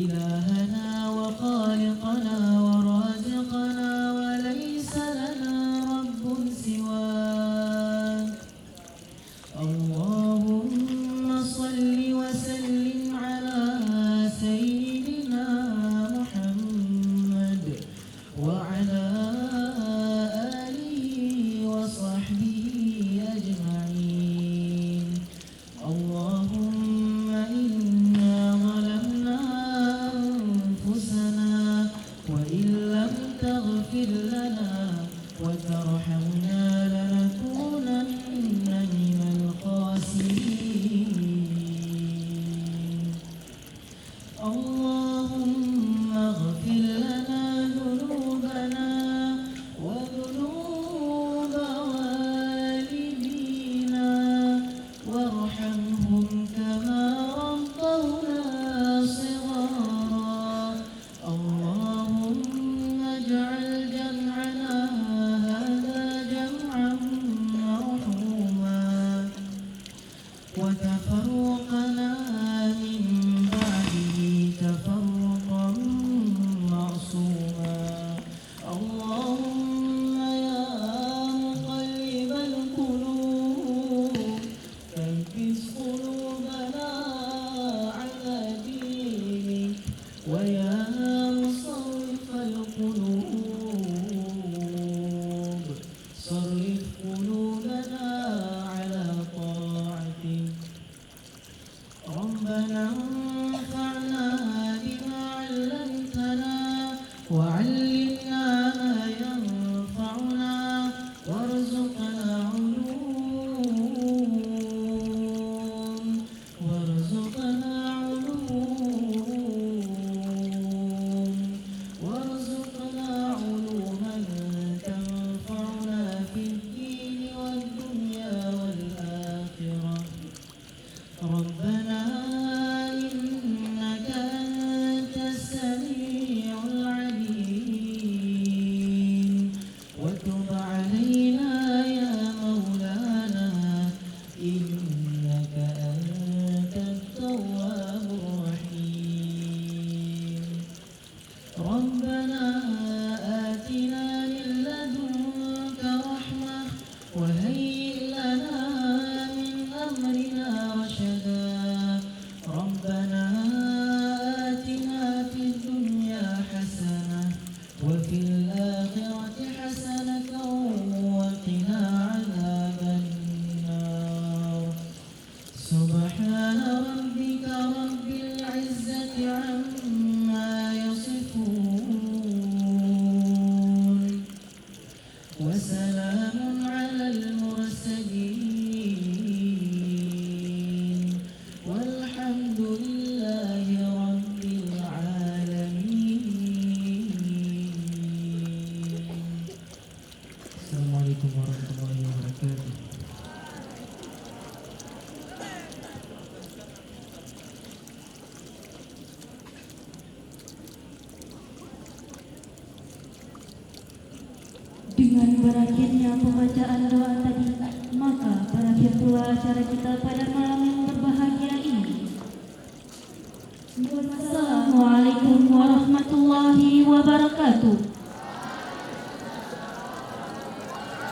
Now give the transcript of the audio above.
إلهنا وخالقنا ورازقنا وليس لنا رب سواك. اللهم صل وسلم على سيدنا محمد وعلى آله وصحبه أجمعين. اللهم إنا ظلمنا أنفسنا وإن لم تغفر لنا وترحمنا لنكونن من الخاسرين. اللهم اغفر لنا ذنوبنا وذنوب والدينا وارحمهم كما ربونا صغارا. اللهم اجعل جمعنا هذا جمعا مرحوما وتفرقنا من بعده تفرقا معصوما. اللهم يا مقلب القلوب ثبت قلوبنا على دينك، ويا مصرف القلوب صرف قلوبنا على طاعتك. ربنا انفعنا بما علمتنا وعلمنا ما ينفعنا وارزقنا علوما تنفعنا في الدين والدنيا والآخرة. ربنا إنك أنت السميع العليم وتب علينا يا مولانا إنك أنت التواب الرحيم. ربنا آتنا من لدنك رحمة وهيئ لنا من أمرنا رشدا. ربنا آتنا في الدنيا حسنة وفي الآخرة حسنة وقنا عذاب النار. سبحان ربك رب العزة عما يصفون وسلام على المرسلين والحمد لله رب العالمين. السلام عليكم ورحمة الله وبركاته. Dengan berakhirnya pembacaan doa tadi, maka berakhir pula acara kita pada malam yang berbahagia ini. Wassalamualaikum warahmatullahi wabarakatuh.